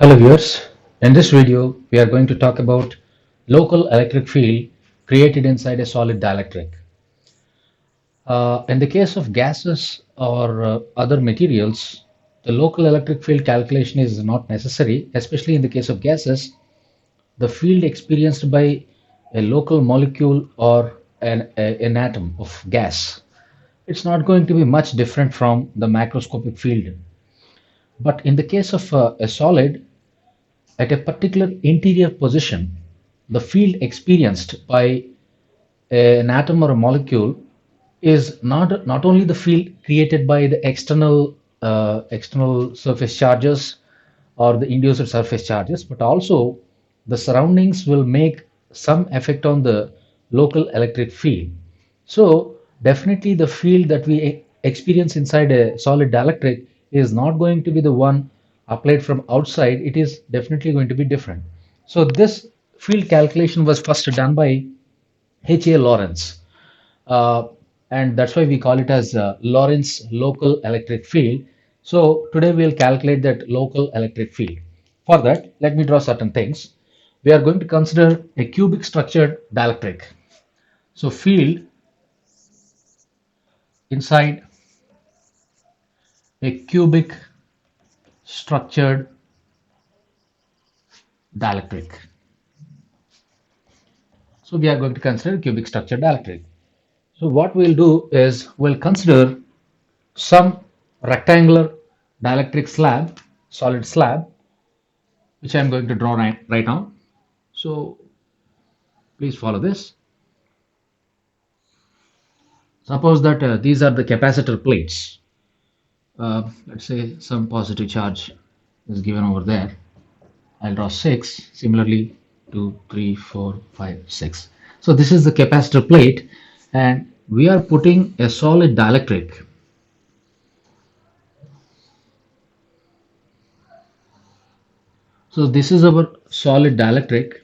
Hello viewers, in this video we are going to talk about local electric field created inside a solid dielectric. In the case of gases or other materials, the local electric field calculation is not necessary, especially in the case of gases. The field experienced by a local molecule or an atom of gas, it's not going to be much different from the macroscopic field. But in the case of a solid, at a particular interior position, the field experienced by an atom or a molecule is not only the field created by the external surface charges or the induced surface charges, but also the surroundings will make some effect on the local electric field. So definitely the field that we experience inside a solid dielectric is not going to be the one applied from outside. It is definitely going to be different. So this field calculation was first done by H.A. Lorentz. Uh, and that's why we call it as Lorentz local electric field. So today we'll calculate that local electric field. For that, let me draw certain things. We are going to consider a cubic structured dielectric. So field inside a cubic structured dielectric. So we are going to consider cubic structured dielectric. So what we'll do is we'll consider some rectangular dielectric slab, solid slab, which I'm going to draw right now. So please follow this. Suppose that these are the capacitor plates. Let's say some positive charge is given over there. I'll draw 6. Similarly, 2, 3, 4, 5, 6. So this is the capacitor plate, and we are putting a solid dielectric. So this is our solid dielectric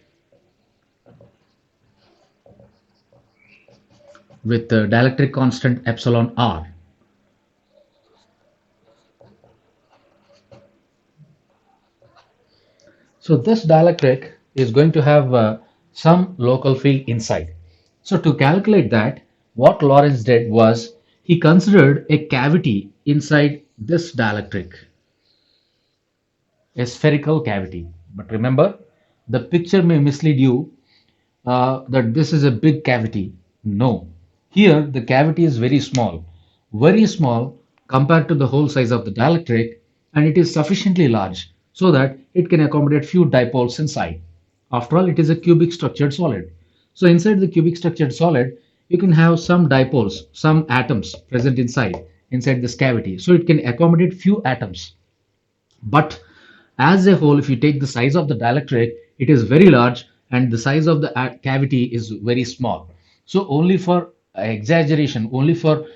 with the dielectric constant epsilon r. So this dielectric is going to have some local field inside. So to calculate that, what Lorentz did was he considered a cavity inside this dielectric, a spherical cavity. But remember, the picture may mislead you that this is a big cavity. No, here the cavity is very small compared to the whole size of the dielectric, and it is sufficiently large so that it can accommodate few dipoles inside. After all, it is a cubic structured solid. So inside the cubic structured solid, you can have some dipoles, some atoms present inside this cavity. So it can accommodate few atoms. But as a whole, if you take the size of the dielectric, it is very large and the size of the cavity is very small. So only for exaggeration, only for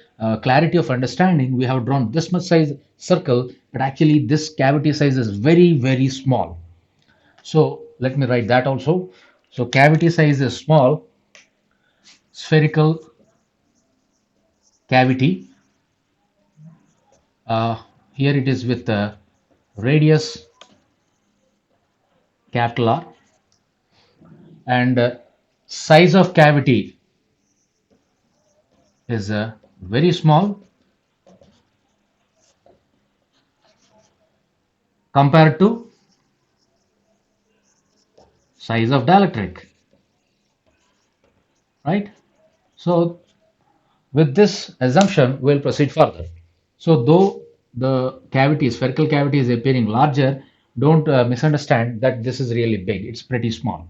clarity of understanding, we have drawn this much size circle, but actually this cavity size is very small. So let me write that also. So cavity size is small, spherical cavity. Here it is with the radius capital R, and size of cavity is very small compared to size of dielectric, right? So with this assumption, we'll proceed further. So though the cavity, spherical cavity is appearing larger, don't misunderstand that this is really big. It's pretty small.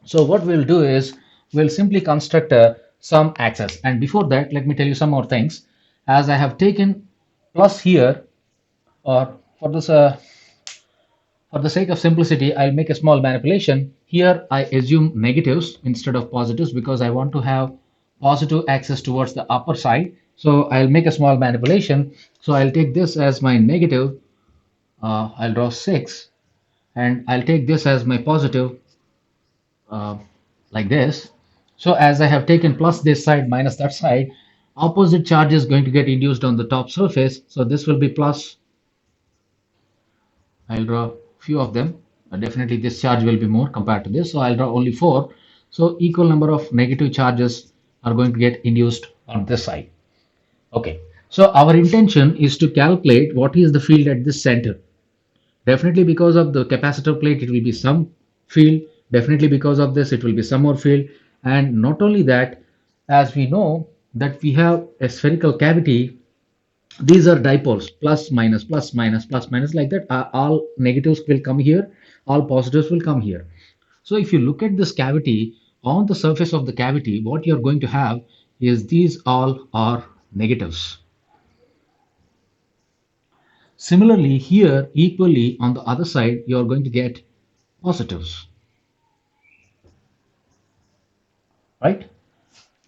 So what we'll do is we'll simply construct some axis. And before that, let me tell you some more things. As I have taken plus here, or for the sake of simplicity, I'll make a small manipulation. Here I assume negatives instead of positives because I want to have positive axis towards the upper side. So I'll make a small manipulation. So I'll take this as my negative. I'll draw 6, and I'll take this as my positive, uh, like this. So as I have taken plus this side minus that side, opposite charge is going to get induced on the top surface. So this will be plus, I'll draw few of them. Definitely this charge will be more compared to this. So I'll draw only four. So equal number of negative charges are going to get induced on this side. Okay. So our intention is to calculate what is the field at this center. Definitely because of the capacitor plate, it will be some field. Definitely because of this, it will be some more field. And not only that, as we know that we have a spherical cavity, these are dipoles, plus minus plus minus plus minus, like that. All negatives will come here, all positives will come here. So if you look at this cavity, on the surface of the cavity, what you're going to have is these all are negatives. Similarly here, equally on the other side, you're going to get positives, right?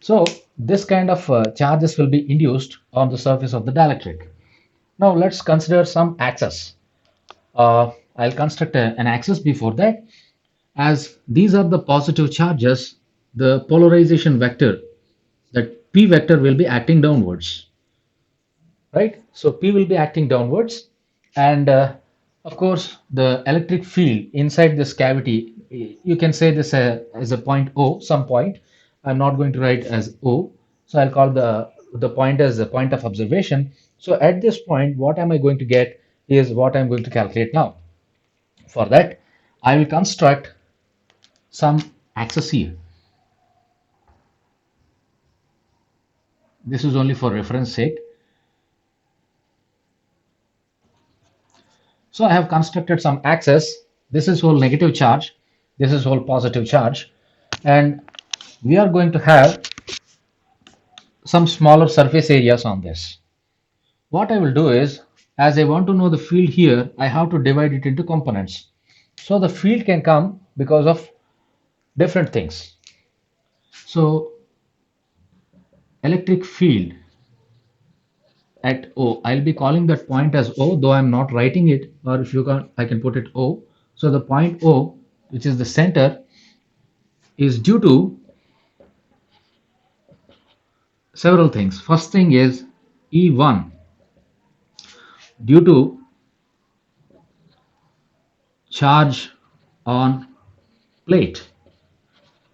So this kind of charges will be induced on the surface of the dielectric. Now let's consider some axes. I'll construct an axis before that. As these are the positive charges, the polarization vector, that P vector, will be acting downwards, right? So P will be acting downwards, and of course, the electric field inside this cavity, you can say this as a point O, some point. I'm not going to write as O, so I'll call the point as a point of observation. So at this point, what am I going to get is what I'm going to calculate now. For that, I will construct some axis here. This is only for reference sake. So I have constructed some axis. This is whole negative charge. This is whole positive charge. And we are going to have some smaller surface areas on this. What I will do is, as I want to know the field here, I have to divide it into components. So the field can come because of different things. So electric field at O, I'll be calling that point as O, though I'm not writing it, or if you can, I can put it O. So the point O, which is the center, is due to several things. First thing is E1, due to charge on plate,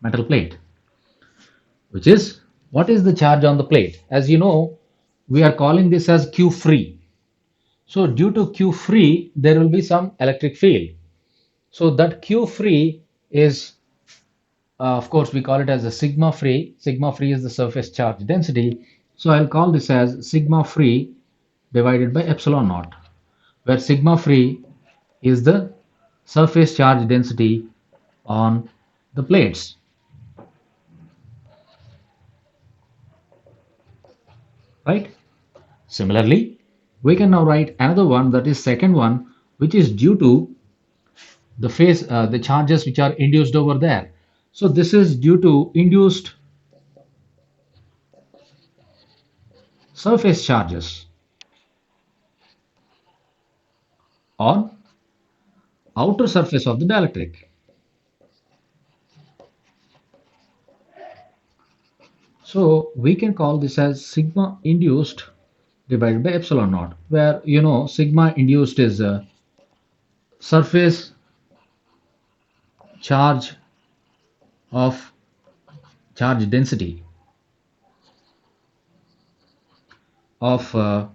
metal plate, which is, what is the charge on the plate? As you know, we are calling this as Q free. So due to Q free, there will be some electric field. So that Q free is, of course, we call it as a sigma free. Sigma free is the surface charge density. So I'll call this as sigma free divided by epsilon naught, where sigma free is the surface charge density on the plates, right? Similarly, we can now write another one, that is second one, which is due to the phase, the charges which are induced over there. So this is due to induced surface charges on outer surface of the dielectric. So we can call this as sigma induced divided by epsilon naught, where sigma induced is surface charge of charge density of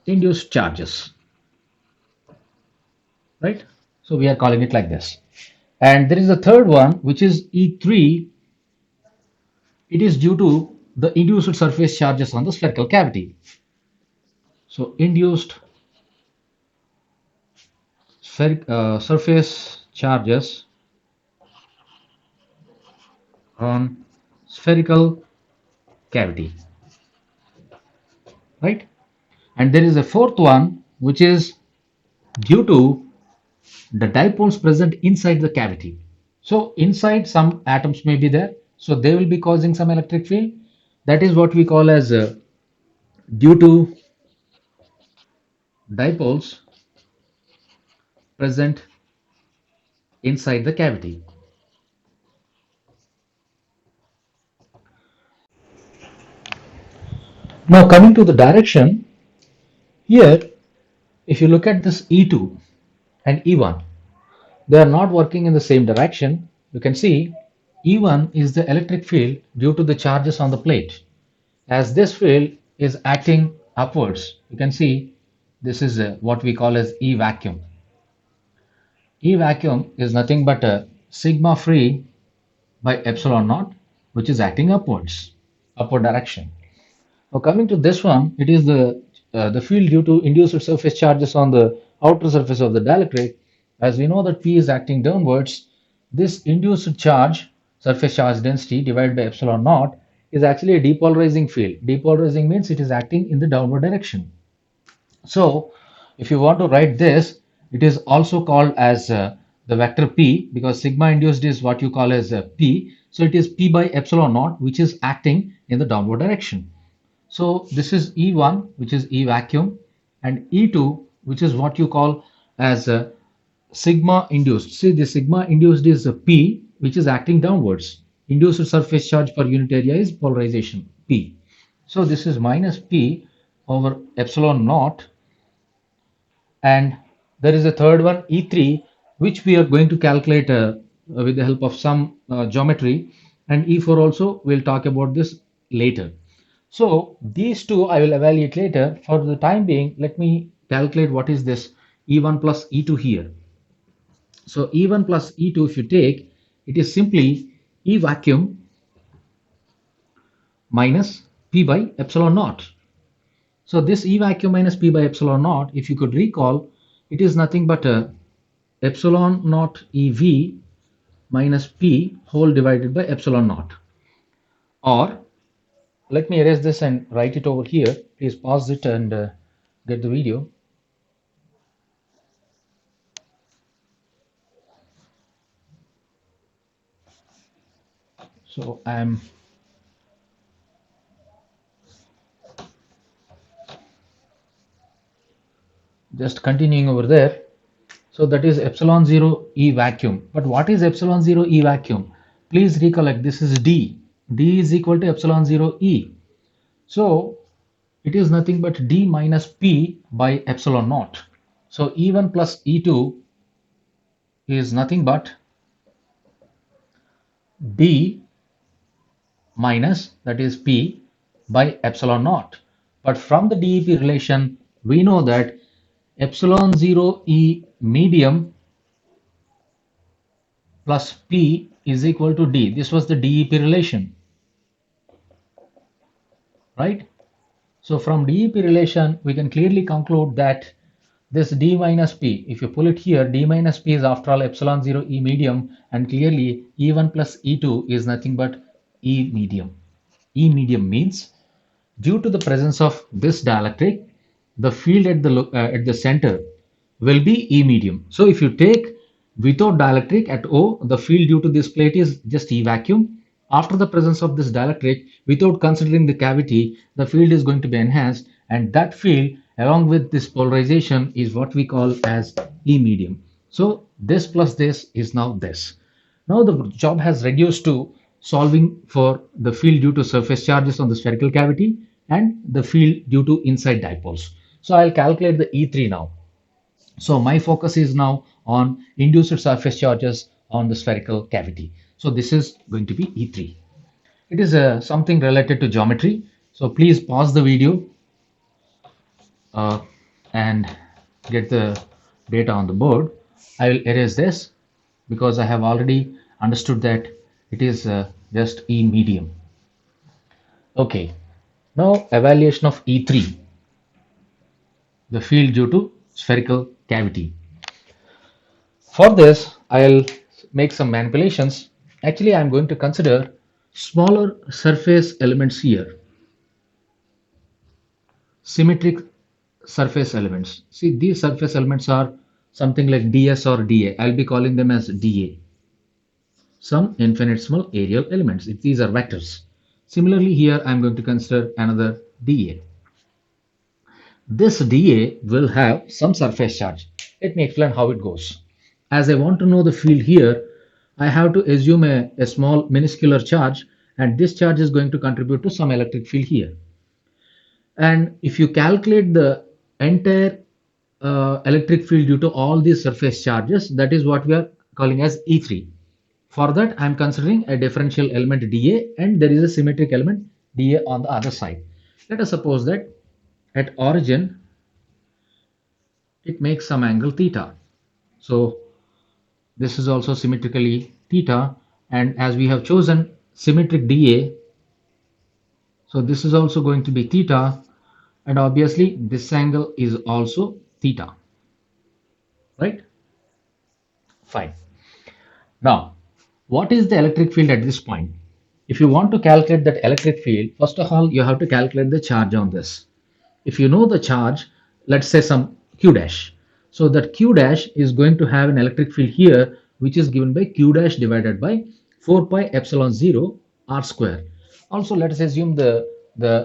induced charges, right? So we are calling it like this. And there is a third one, which is E3. It is due to the induced surface charges on the spherical cavity. So induced surface charges on spherical cavity, right? And there is a fourth one, which is due to the dipoles present inside the cavity. So inside, some atoms may be there, so they will be causing some electric field. That is what we call as due to dipoles present inside the cavity. Now coming to the direction, here if you look at this E2, and E1. They are not working in the same direction. You can see E1 is the electric field due to the charges on the plate. As this field is acting upwards, you can see this is what we call as E vacuum. E vacuum is nothing but a sigma free by epsilon naught, which is acting upwards, upward direction. Now coming to this one, it is the field due to induced surface charges on the outer surface of the dielectric. As we know that P is acting downwards, this induced charge, surface charge density divided by epsilon naught, is actually a depolarizing field. Depolarizing means it is acting in the downward direction. So if you want to write this, it is also called as the vector P, because sigma induced is what you call as P. So it is P by epsilon naught, which is acting in the downward direction. So this is E1, which is E vacuum, and E2, which is what you call as sigma induced. See, the sigma induced is a P, which is acting downwards. Induced surface charge per unit area is polarization, P. So this is minus P over epsilon naught, and there is a third one, E3, which we are going to calculate with the help of some geometry, and E4 also, we'll talk about this later. So these two I will evaluate later. For the time being, let me calculate what is this E1 plus E2 here. So E1 plus E2, if you take, it is simply E vacuum minus P by epsilon naught. So this E vacuum minus P by epsilon naught, if you could recall, it is nothing but a epsilon naught EV minus P whole divided by epsilon naught. Or let me erase this and write it over here. Please pause it and get the video. So I'm just continuing over there. So that is epsilon 0 E vacuum. But what is epsilon 0 E vacuum? Please recollect, this is D. D is equal to epsilon 0 E. So it is nothing but D minus P by epsilon naught. So E1 plus E2 is nothing but D minus, that is P, by epsilon naught. But from the DEP relation, we know that epsilon 0 E medium plus P is equal to D. This was the DEP relation, right? So from DEP relation, we can clearly conclude that this D minus P, if you pull it here, D minus P is after all epsilon 0 E medium, and clearly E1 plus E2 is nothing but E medium. E medium means due to the presence of this dielectric, the field at the center will be E medium. So if you take without dielectric at O, the field due to this plate is just E vacuum. After the presence of this dielectric, without considering the cavity, the field is going to be enhanced, and that field along with this polarization is what we call as E medium. So this plus this is now this. Now the job has reduced to solving for the field due to surface charges on the spherical cavity and the field due to inside dipoles. So I'll calculate the E3 now. So my focus is now on induced surface charges on the spherical cavity. So this is going to be E3. It is something related to geometry. So please pause the video and get the data on the board. I will erase this because I have already understood that it is just E medium. Okay, now evaluation of E3, the field due to spherical cavity. For this, I'll make some manipulations. Actually, I'm going to consider smaller surface elements here, symmetric surface elements. See, these surface elements are something like ds or dA. I'll be calling them as dA. Some infinitesimal areal elements, if these are vectors. Similarly, here I'm going to consider another dA. This dA will have some surface charge. Let me explain how it goes. As I want to know the field here, I have to assume a small minuscular charge, and this charge is going to contribute to some electric field here. And if you calculate the entire electric field due to all these surface charges. That is what we are calling as E3. For that, I am considering a differential element dA and there is a symmetric element dA on the other side. Let us suppose that at origin it makes some angle theta. So this is also symmetrically theta, and as we have chosen symmetric dA, so this is also going to be theta, and obviously this angle is also theta, right? Fine. Now, what is the electric field at this point? If you want to calculate that electric field, first of all, you have to calculate the charge on this. If you know the charge, let's say some q dash. So that q dash is going to have an electric field here, which is given by q dash divided by 4 pi epsilon 0 r square. Also, let us assume the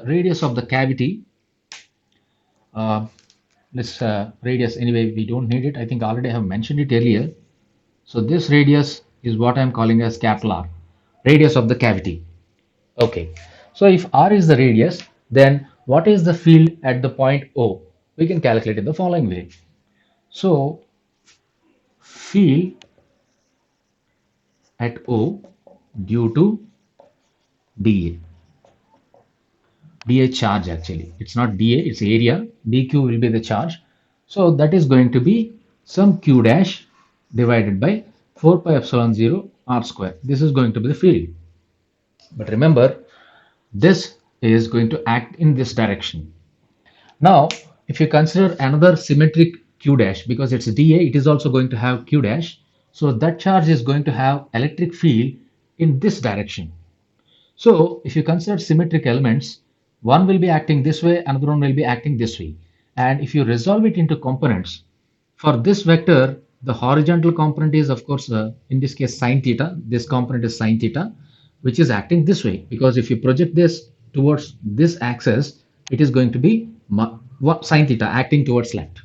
radius of the cavity. This radius, anyway, we don't need it. I think already I have mentioned it earlier. So this radius is what I'm calling as capital R, radius of the cavity. Okay. So if R is the radius, then what is the field at the point O? We can calculate in the following way. So field at O due to dA. dA charge actually. It's not dA, it's area. dq will be the charge. So that is going to be some q dash divided by 4 pi epsilon 0 r square. This is going to be the field. But remember, this is going to act in this direction. Now, if you consider another symmetric q dash, because it's dA, it is also going to have q dash. So that charge is going to have electric field in this direction. So if you consider symmetric elements, one will be acting this way, another one will be acting this way. And if you resolve it into components, for this vector, the horizontal component is, of course, in this case, sine theta. This component is sine theta, which is acting this way. Because if you project this towards this axis, it is going to be sine theta acting towards left.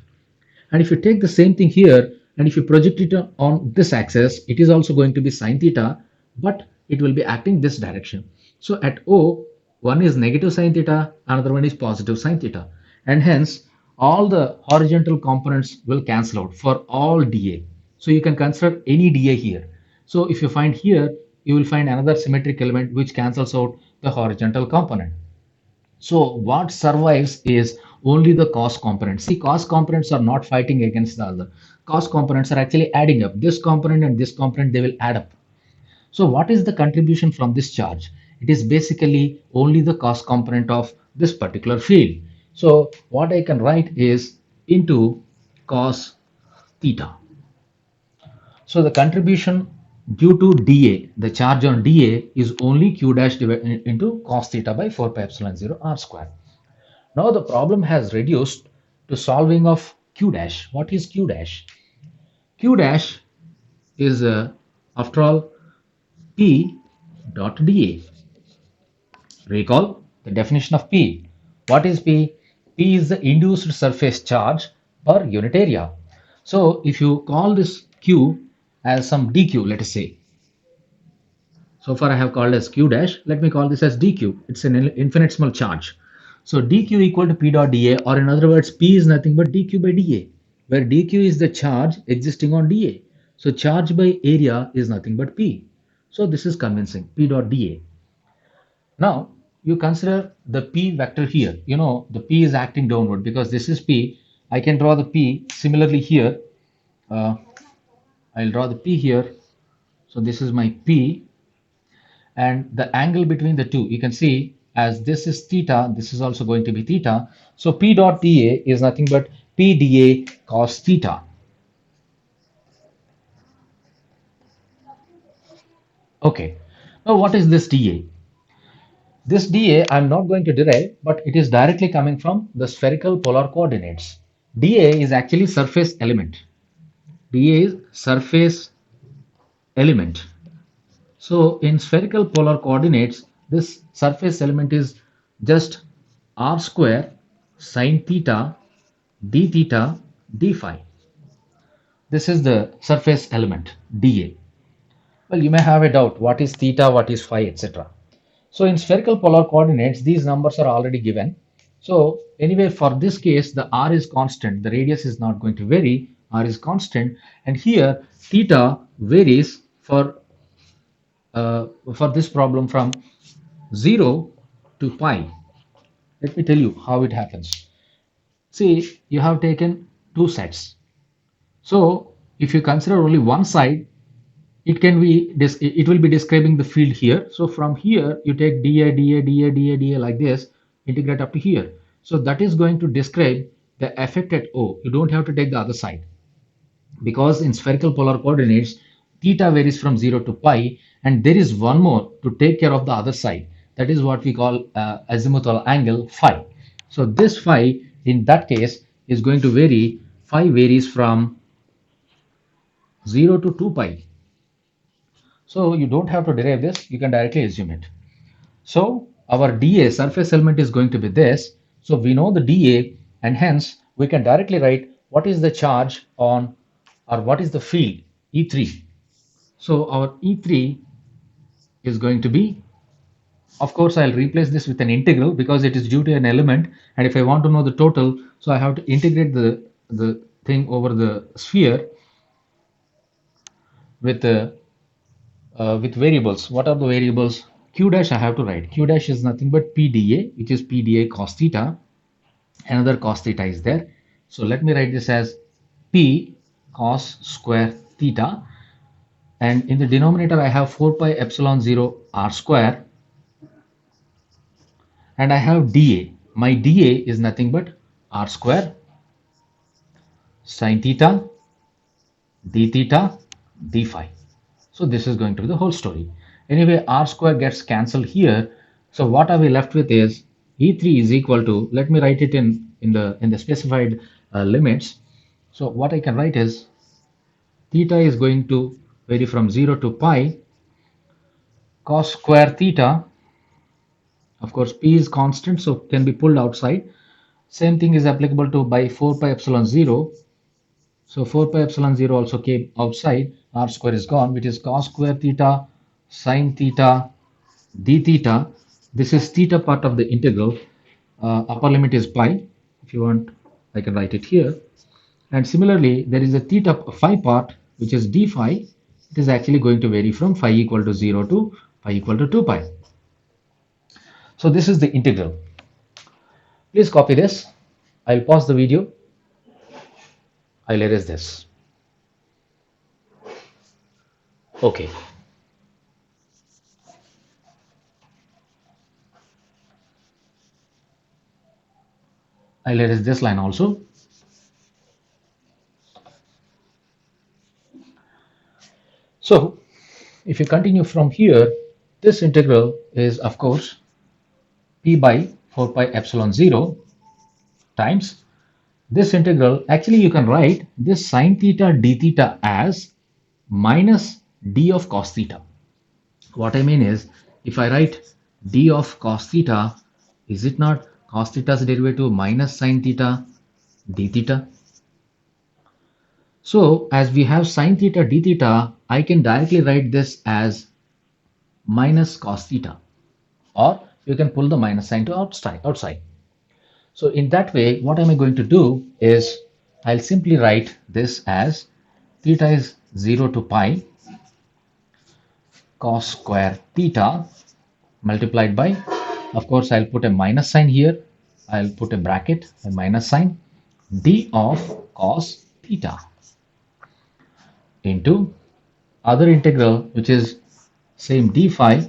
And if you take the same thing here, and if you project it on this axis, it is also going to be sine theta, but it will be acting this direction. So at O, one is negative sine theta, another one is positive sine theta. And hence, all the horizontal components will cancel out for all dA. So you can consider any dA here. So if you find here, you will find another symmetric element which cancels out the horizontal component. So what survives is only the cos component. See, cos components are not fighting against the other. Cos components are actually adding up. This component and this component, they will add up. So what is the contribution from this charge? It is basically only the cos component of this particular field. So what I can write is into cos theta. So the contribution due to dA, the charge on dA is only q dash divided into cos theta by 4 pi epsilon 0 r square. Now the problem has reduced to solving of q dash. What is q dash? Q dash is, after all, P dot dA. Recall the definition of P. What is P? P is the induced surface charge per unit area. So if you call this Q as some dq, let us say. So far I have called as Q dash. Let me call this as dq. It's an infinitesimal charge. So dq equal to P dot dA, or in other words, P is nothing but dq by dA, where dq is the charge existing on dA. So charge by area is nothing but P. So this is convincing, P dot dA. Now you consider the P vector here. You know the P is acting downward because this is P. I can draw the P similarly here. I'll draw the P here. So this is my P, and the angle between the two, you can see as this is theta, this is also going to be theta. So P dot dA is nothing but P dA cos theta. Okay, now what is this dA? This dA I'm not going to derive, but it is directly coming from the spherical polar coordinates. dA is actually surface element. dA is surface element. So in spherical polar coordinates, this surface element is just r square sine theta d theta d phi. This is the surface element dA. Well, you may have a doubt, what is theta, what is phi, etc. So in spherical polar coordinates, these numbers are already given. So anyway, for this case, the r is constant. The radius is not going to vary. R is constant, and here theta varies for this problem from 0 to pi. Let me tell you how it happens. See, you have taken two sets. So if you consider only one side, it will be describing the field here. So from here you take dA, dA, dA, dA, dA like this, integrate up to here. So that is going to describe the effect at O. You don't have to take the other side, because in spherical polar coordinates theta varies from 0 to pi, and there is one more to take care of the other side. That is what we call azimuthal angle phi. So this phi in that case is going to vary. Phi varies from 0 to 2 pi. So you don't have to derive this, you can directly assume it. So our dA, surface element, is going to be this. So we know the dA, and hence we can directly write what is the charge on, or what is the field, E3. So our E3 is going to be, of course, I'll replace this with an integral because it is due to an element. And if I want to know the total, so I have to integrate the thing over the sphere with with variables. What are the variables? Q dash I have to write. Q dash is nothing but PdA, which is PdA cos theta. Another cos theta is there. So let me write this as P cos square theta. And in the denominator, I have 4 pi epsilon 0 r square. And I have dA. My dA is nothing but r square sine theta d theta d phi. So this is going to be the whole story. Anyway, r square gets cancelled here. So what are we left with is E3 is equal to, let me write it in the specified limits. So what I can write is theta is going to vary from 0 to pi cos square theta. Of course, p is constant, so can be pulled outside. Same thing is applicable to by 4 pi epsilon 0. So 4 pi epsilon 0 also came outside. R square is gone, which is cos square theta sine theta d theta. This is theta part of the integral. Upper limit is pi. If you want, I can write it here. And similarly, there is a theta phi part, which is d phi. It is actually going to vary from phi equal to 0 to phi equal to 2 pi. So this is the integral. Please copy this. I'll pause the video. I'll erase this. Okay. I'll erase this line also. So if you continue from here, this integral is, of course, p by 4 pi epsilon 0 times this integral. Actually, you can write this sine theta d theta as minus d of cos theta. What I mean is, if I write d of cos theta, is it not cos theta's derivative minus sine theta d theta? So as we have sine theta d theta, I can directly write this as minus cos theta, or you can pull the minus sign to outside. So in that way, what am I going to do is I'll simply write this as theta is 0 to pi cos square theta multiplied by, of course, I'll put a minus sign here. I'll put a bracket, a minus sign, d of cos theta into other integral, which is same d phi,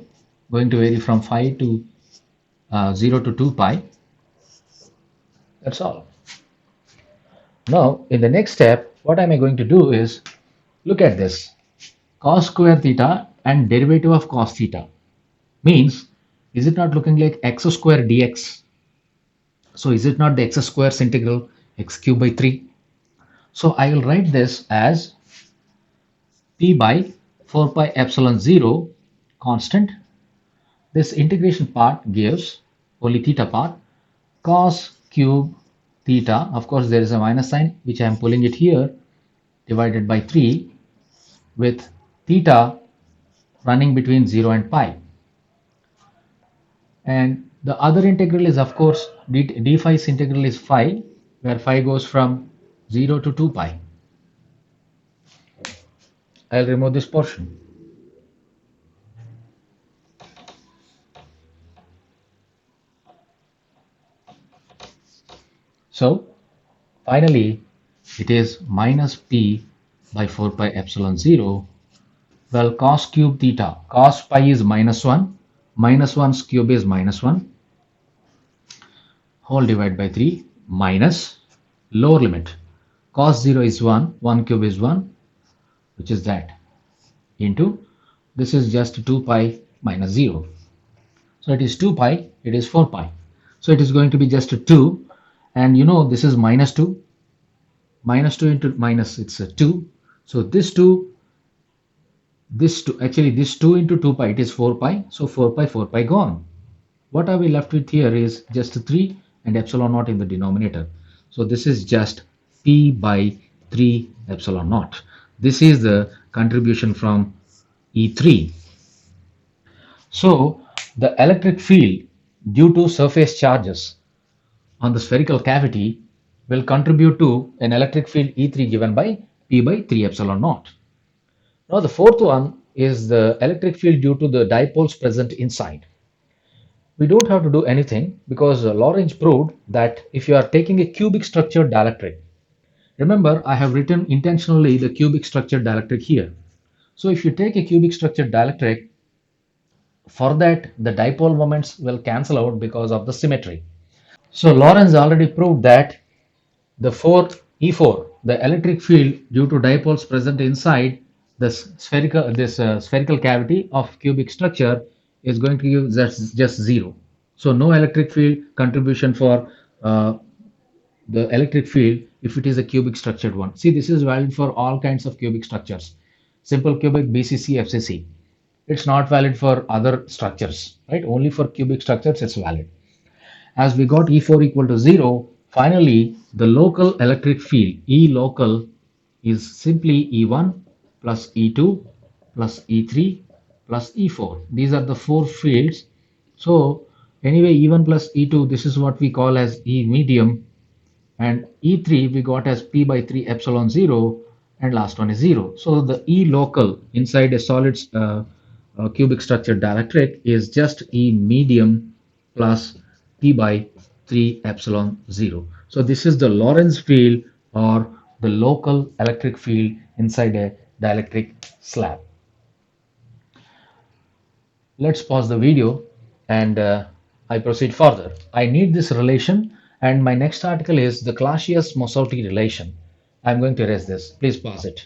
going to vary from phi to 0 to 2 pi. That's all. Now, in the next step, what am I going to do is look at this. Cos square theta and derivative of cos theta means, is it not looking like x square dx? So is it not the x square's integral x cube by 3? So I will write this as p by 4 pi epsilon 0 constant. This integration part gives only theta part, cos cube theta. Of course, there is a minus sign, which I am pulling it here, divided by 3, with theta running between 0 and pi. And the other integral is, of course, d phi's integral is phi, where phi goes from 0 to 2 pi. I'll remove this portion. So finally, it is minus p by 4 pi epsilon 0. Well, cos cube theta, cos pi is minus 1, minus 1's cube is minus 1, whole divided by 3, minus lower limit. Cos 0 is 1, 1 cube is 1, which is that, into this is just 2 pi minus 0. So it is 2 pi, it is 4 pi. So it is going to be just a 2, and you know this is minus 2, minus 2 into minus, it's a 2. So this 2, actually this 2 into 2 pi, it is 4 pi. So 4 pi gone. What are we left with here is just 3 and epsilon naught in the denominator. So this is just p by 3 epsilon naught. This is the contribution from E3. So the electric field due to surface charges on the spherical cavity will contribute to an electric field E3 given by P by 3 epsilon naught. Now the fourth one is the electric field due to the dipoles present inside. We don't have to do anything because Lorentz proved that if you are taking a cubic structured dielectric, remember I have written intentionally the cubic structured dielectric here. So if you take a cubic structured dielectric, for that the dipole moments will cancel out because of the symmetry. So Lorentz already proved that the fourth E4, the electric field due to dipoles present inside the spherical cavity of cubic structure is going to give just zero. So no electric field contribution for the electric field if it is a cubic structured one. See, this is valid for all kinds of cubic structures. Simple cubic, BCC, FCC. It's not valid for other structures, right? Only for cubic structures it's valid. As we got E4 equal to 0, finally the local electric field E local is simply E1 plus E2 plus E3 plus E4. These are the four fields. So anyway, E1 plus E2, this is what we call as E medium, and E3 we got as P by 3 epsilon 0, and last one is 0. So the E local inside a solid cubic structure dielectric is just E medium plus P by 3 epsilon 0. So this is the Lorentz field or the local electric field inside a dielectric slab. Let's pause the video and I proceed further. I need this relation, and my next article is the Clausius-Mosotty relation. I'm going to erase this. Please pause it.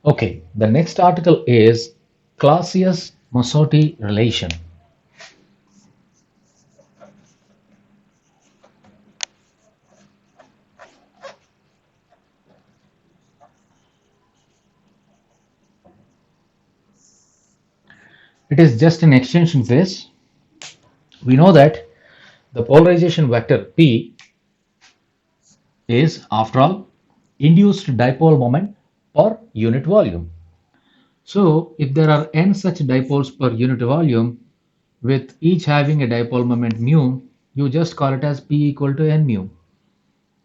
Okay, the next article is Clausius-Mosotty relation. It is just an extension of this. We know that the polarization vector P is, after all, induced dipole moment per unit volume. So if there are n such dipoles per unit volume, with each having a dipole moment mu, you just call it as P equal to n mu.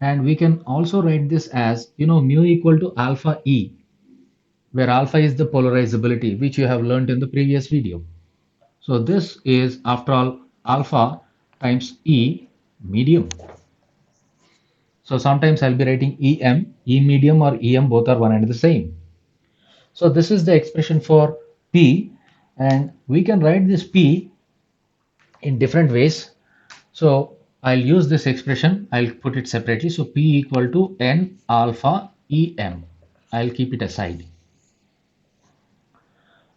And we can also write this as, mu equal to alpha E, where alpha is the polarizability, which you have learned in the previous video. So this is, after all, alpha times E medium. So sometimes I'll be writing EM, E medium or EM, both are one and the same. So this is the expression for P, and we can write this P in different ways. So I'll use this expression, I'll put it separately. So P equal to N alpha EM. I'll keep it aside.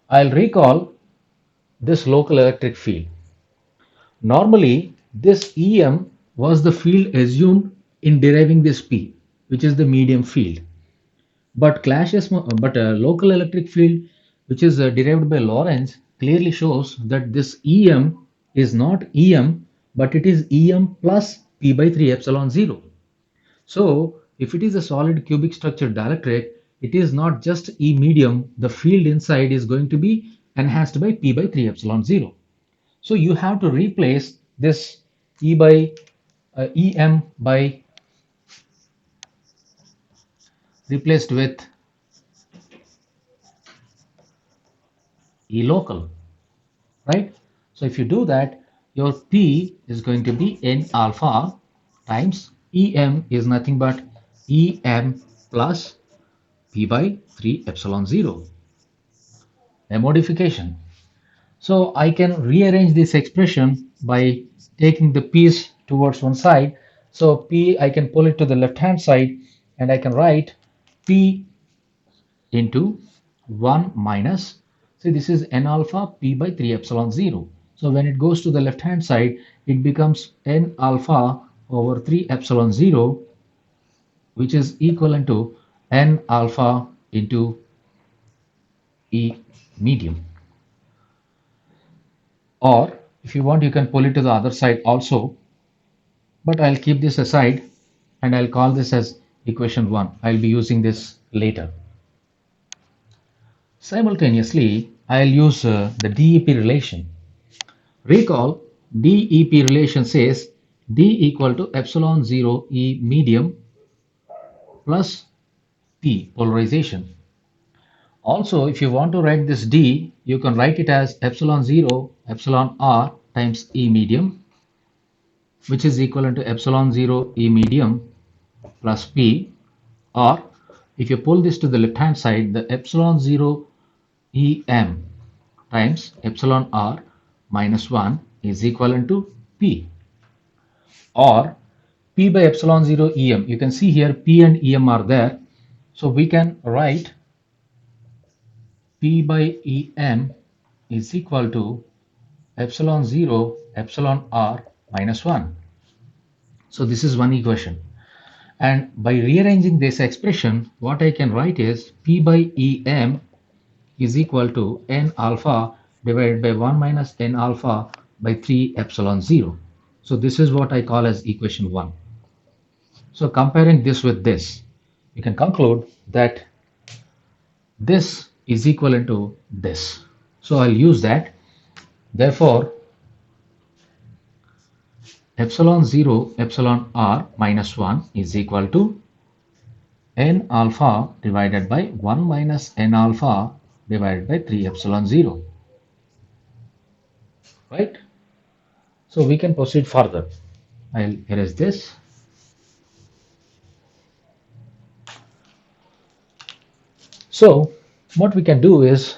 I'll recall this local electric field. Normally, this Em was the field assumed in deriving this P, which is the medium field. But a local electric field, which is derived by Lorentz, clearly shows that this Em is not Em, but it is Em plus P by 3 epsilon 0. So, if it is a solid cubic structure dielectric, it is not just E medium, the field inside is going to be enhanced by P by 3 epsilon 0. So, you have to replace this Em by replaced with E local, right? So if you do that, your P is going to be N alpha times Em is nothing but Em plus P by 3 epsilon 0, a modification. So I can rearrange this expression by taking the P's towards one side. So P, I can pull it to the left hand side and I can write P into 1 minus, see this is n alpha p by 3 epsilon 0. So when it goes to the left hand side, it becomes n alpha over 3 epsilon 0, which is equivalent to n alpha into E medium. Or if you want, you can pull it to the other side also, but I'll keep this aside and I'll call this as equation 1. I'll be using this later. Simultaneously, I'll use the DEP relation. Recall, DEP relation says D equal to epsilon 0 E medium plus P polarization. Also, if you want to write this D, you can write it as epsilon 0 epsilon R times E medium, which is equivalent to epsilon 0 E medium plus P. Or if you pull this to the left hand side, the epsilon 0 Em times epsilon R minus 1 is equivalent to P. Or P by epsilon 0 Em. You can see here P and Em are there. So we can write P by Em is equal to epsilon 0 epsilon R minus 1. So this is one equation. And by rearranging this expression, what I can write is P by Em is equal to n alpha divided by 1 minus n alpha by 3 epsilon 0. So this is what I call as equation 1. So comparing this with this, you can conclude that this is equivalent to this. So I'll use that. Therefore, epsilon 0 epsilon r minus 1 is equal to n alpha divided by 1 minus n alpha divided by 3 epsilon 0. Right? So we can proceed further. I'll erase this. So what we can do is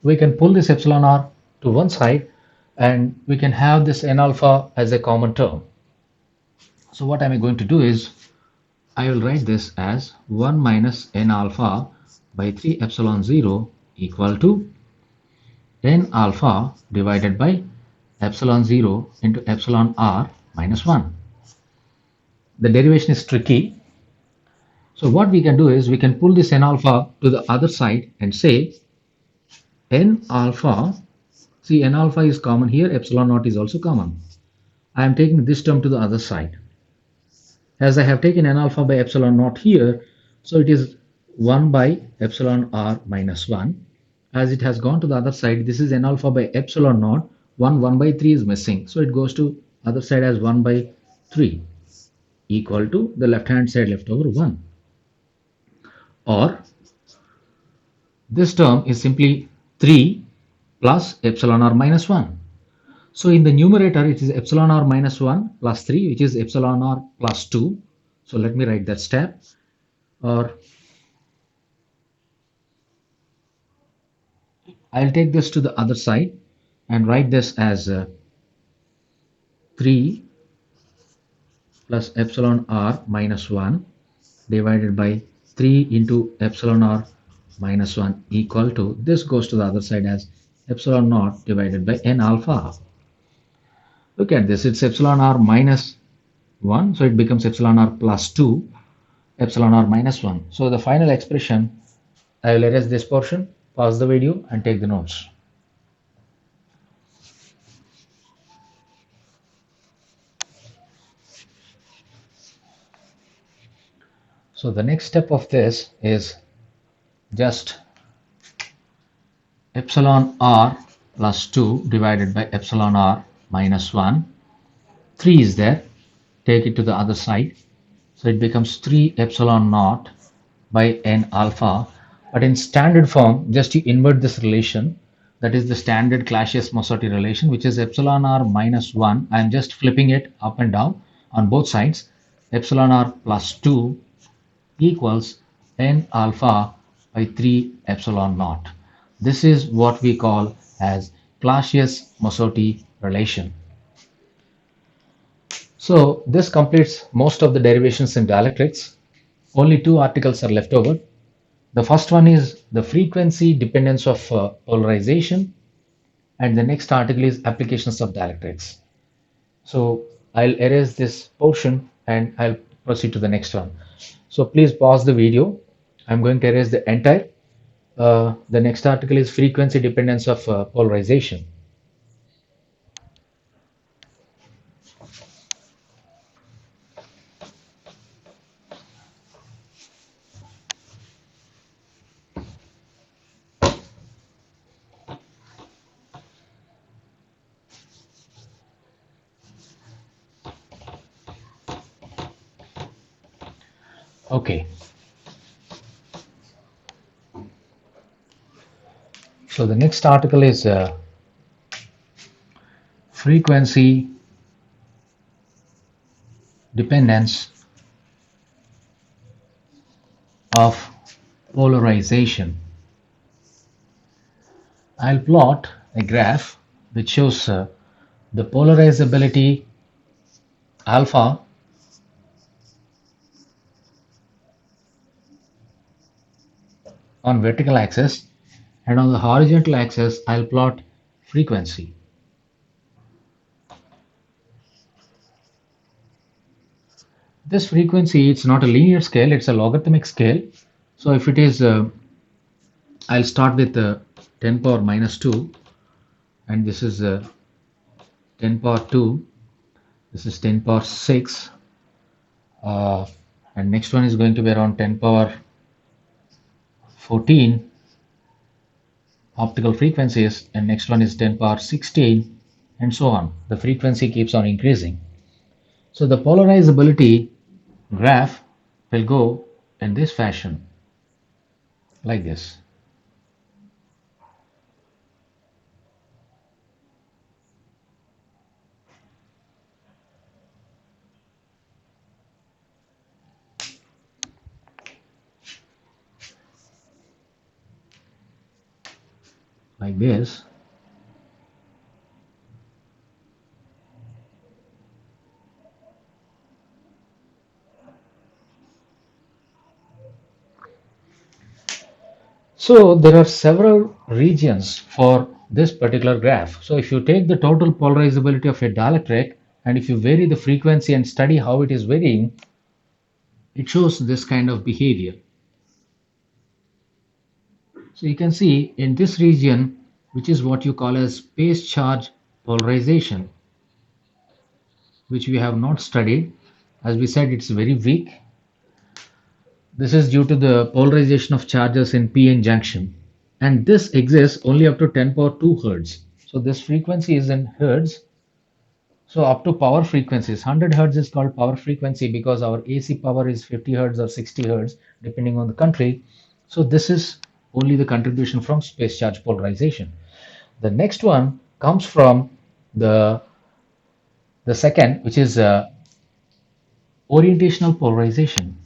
we can pull this epsilon r to one side and we can have this n alpha as a common term. So what am I going to do is I will write this as 1 minus n alpha by 3 epsilon 0 equal to n alpha divided by epsilon 0 into epsilon r minus 1. The derivation is tricky. So what we can do is we can pull this n alpha to the other side and say n alpha, see n alpha is common here, epsilon naught is also common. I am taking this term to the other side. As I have taken n alpha by epsilon naught here, so it is 1 by epsilon r minus 1. As it has gone to the other side, this is n alpha by epsilon naught, 1 by 3 is missing. So it goes to other side as 1 by 3 equal to the left hand side left over 1. Or this term is simply 3 plus epsilon r minus 1. So in the numerator it is epsilon r minus 1 plus 3, which is epsilon r plus 2. So let me write that step. Or I'll take this to the other side and write this as 3 plus epsilon r minus 1 divided by 3 into epsilon r minus 1 equal to, this goes to the other side as epsilon naught divided by n alpha. Look at this, it's epsilon r minus 1, so it becomes epsilon r plus 2, epsilon r minus 1. So the final expression, I will erase this portion, pause the video and take the notes. So the next step of this is just epsilon r plus 2 divided by epsilon r minus 1. 3 is there, take it to the other side. So it becomes 3 epsilon naught by n alpha. But in standard form, just you invert this relation. That is the standard Clausius-Mosotty relation, which is epsilon r minus 1. I am just flipping it up and down on both sides. Epsilon r plus 2 equals n alpha by 3 epsilon naught. This is what we call as Clausius-Mosotty relation. So this completes most of the derivations in dielectrics. Only two articles are left over. The first one is the frequency dependence of polarization, and the next article is applications of dielectrics. So I'll erase this portion and I'll proceed to the next one. So please pause the video. I'm going to erase the entire. The next article is frequency dependence of polarization. Okay. So the next article is frequency dependence of polarization. I'll plot a graph which shows the polarizability alpha on vertical axis, and on the horizontal axis I'll plot frequency. This frequency, it's not a linear scale, it's a logarithmic scale. So if it is, I'll start with 10 power minus 2, and this is 10 power 2, this is 10 power 6, and next one is going to be around 10 power 14 optical frequencies, and next one is 10 power 16, and so on. The frequency keeps on increasing. So the polarizability graph will go in this fashion, like this. Like this. So there are several regions for this particular graph. So if you take the total polarizability of a dielectric, and if you vary the frequency and study how it is varying, it shows this kind of behavior. So you can see in this region, which is what you call as space charge polarization, which we have not studied. As we said, it's very weak. This is due to the polarization of charges in p-n junction, and this exists only up to 10 power 2 hertz. So this frequency is in hertz. So up to power frequencies, 100 hertz is called power frequency because our AC power is 50 hertz or 60 hertz depending on the country. So this is only the contribution from space charge polarization. The next one comes from the second, which is orientational polarization.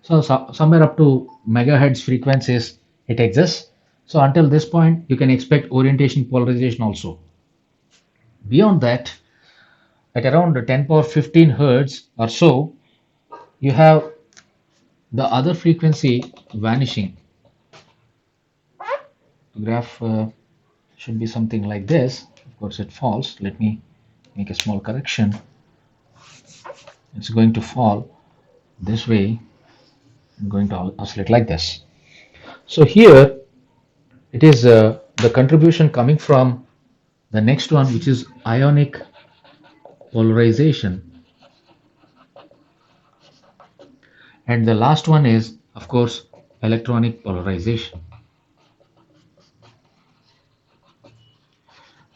So somewhere up to megahertz frequencies it exists. So until this point, you can expect orientation polarization also. Beyond that, at around 10 power 15 hertz or so, you have the other frequency vanishing. The graph should be something like this. Of course, it falls. Let me make a small correction. It's going to fall this way. I'm going to oscillate like this. So here it is the contribution coming from the next one, which is ionic polarization, and the last one is, of course, electronic polarization.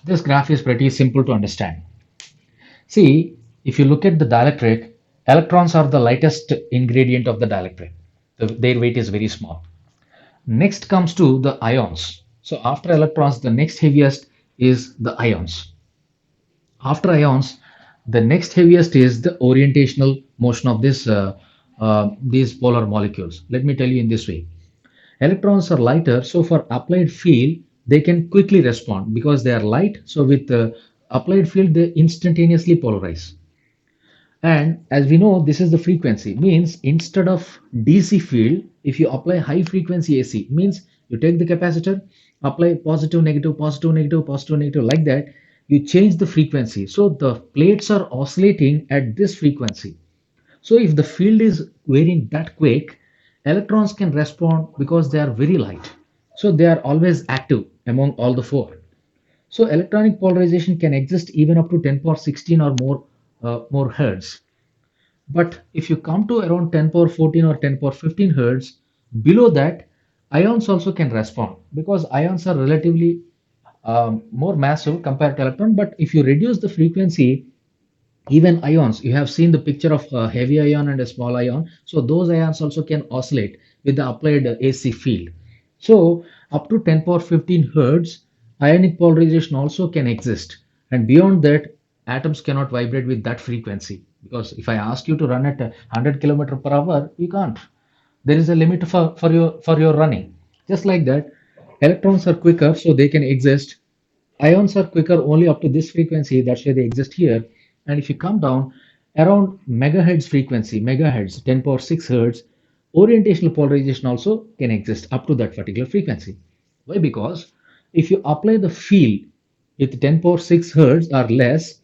This graph is pretty simple to understand. See, if you look at the dielectric, electrons are the lightest ingredient of the dielectric. Their weight is very small. Next comes to the ions. So after electrons, the next heaviest is the ions. After ions, the next heaviest is the orientational motion of these polar molecules. Let me tell you in this way. Electrons are lighter, so for applied field, they can quickly respond because they are light. So with the applied field, they instantaneously polarize. And as we know, this is the frequency. Means instead of DC field, if you apply high frequency AC, means you take the capacitor, apply positive, negative, positive, negative, positive, negative, like that, you change the frequency. So the plates are oscillating at this frequency. So if the field is varying that quick, electrons can respond because they are very light. So they are always active among all the four. So electronic polarization can exist even up to 10 power 16 or more hertz. But if you come to around 10 power 14 or 10 power 15 hertz, below that, ions also can respond because ions are relatively more massive compared to electron. But if you reduce the frequency, even ions, you have seen the picture of a heavy ion and a small ion. So those ions also can oscillate with the applied AC field. So up to 10 power 15 hertz, ionic polarization also can exist. And beyond that, atoms cannot vibrate with that frequency. Because if I ask you to run at 100 kilometer per hour, you can't. There is a limit for your running. Just like that, electrons are quicker, so they can exist. Ions are quicker only up to this frequency, that's why they exist here. And if you come down around megahertz frequency, megahertz, 10 power 6 hertz, orientational polarization also can exist up to that particular frequency. Why? Because if you apply the field with 10 power 6 hertz or less,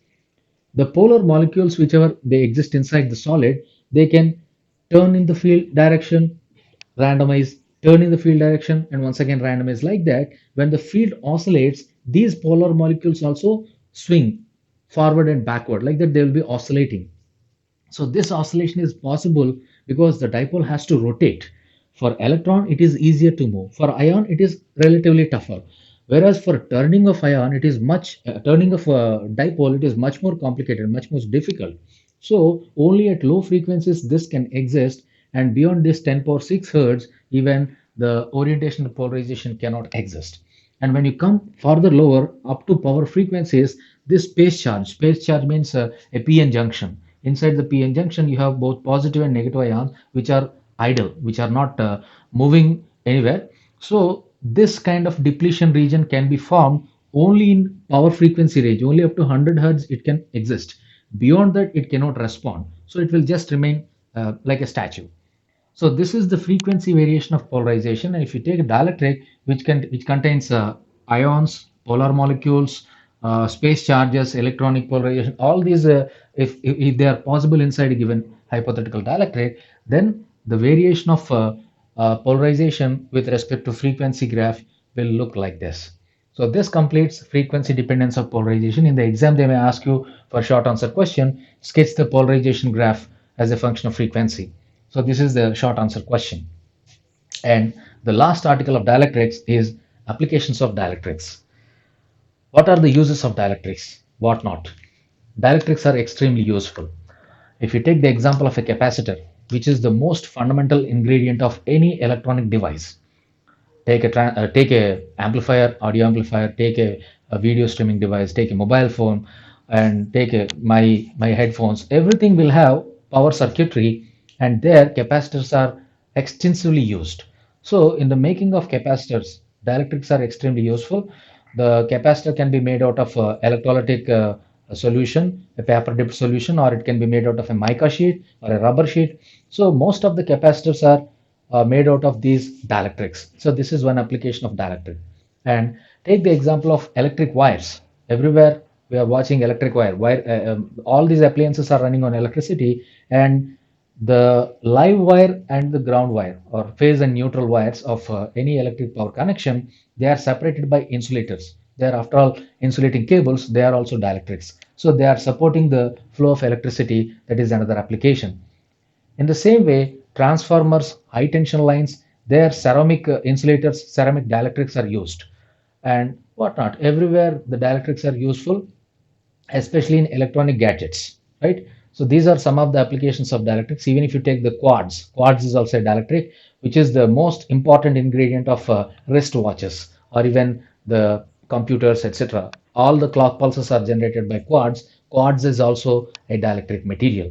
the polar molecules, whichever they exist inside the solid, they can turn in the field direction, randomize, turn in the field direction, and once again randomize, like that. When the field oscillates, these polar molecules also swing forward and backward, like that they will be oscillating. So this oscillation is possible because the dipole has to rotate. For electron, it is easier to move. For ion, it is relatively tougher. Whereas for turning of ion, it is turning of a dipole, it is much more complicated, much more difficult. So only at low frequencies this can exist, and beyond this 10 power 6 hertz, even the orientational polarization cannot exist. And when you come further lower up to power frequencies, this space charge means a p-n junction. Inside the p-n junction, you have both positive and negative ions, which are idle, which are not moving anywhere. So this kind of depletion region can be formed only in power frequency range. Only up to 100 hertz it can exist. Beyond that, it cannot respond. So it will just remain like a statue. So this is the frequency variation of polarization. And if you take a dielectric, which contains ions, polar molecules, space charges, electronic polarization, all these, if they are possible inside a given hypothetical dielectric, then the variation of polarization with respect to frequency graph will look like this. So this completes frequency dependence of polarization. In the exam, they may ask you for short answer question, sketch the polarization graph as a function of frequency. So this is the short answer question. And the last article of dielectrics is applications of dielectrics. What are the uses of dielectrics? What not? Dielectrics are extremely useful. If you take the example of a capacitor, which is the most fundamental ingredient of any electronic device, take a amplifier, audio amplifier, take a video streaming device, take a mobile phone, and take my headphones. Everything will have power circuitry, and their capacitors are extensively used. So in the making of capacitors, dielectrics are extremely useful. The capacitor can be made out of electrolytic solution, a paper dipped solution, or it can be made out of a mica sheet or a rubber sheet. So most of the capacitors are made out of these dielectrics. So this is one application of dielectric. And take the example of electric wires. Everywhere we are watching electric all these appliances are running on electricity, and the live wire and the ground wire, or phase and neutral wires of any electric power connection, they are separated by insulators. They are, after all, insulating cables. They are also dielectrics. So they are supporting the flow of electricity. That is another application. In the same way, transformers, high tension lines, their ceramic insulators, ceramic dielectrics are used, and whatnot. Everywhere the dielectrics are useful, especially in electronic gadgets, right? So these are some of the applications of dielectrics. Even if you take the quartz is also a dielectric, which is the most important ingredient of wrist watches or even the computers, etc. All the clock pulses are generated by quartz. Quartz is also a dielectric material.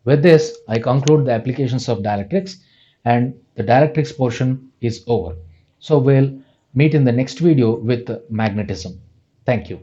With this, I conclude the applications of dielectrics, and the dielectrics portion is over. So we'll meet in the next video with magnetism. Thank you.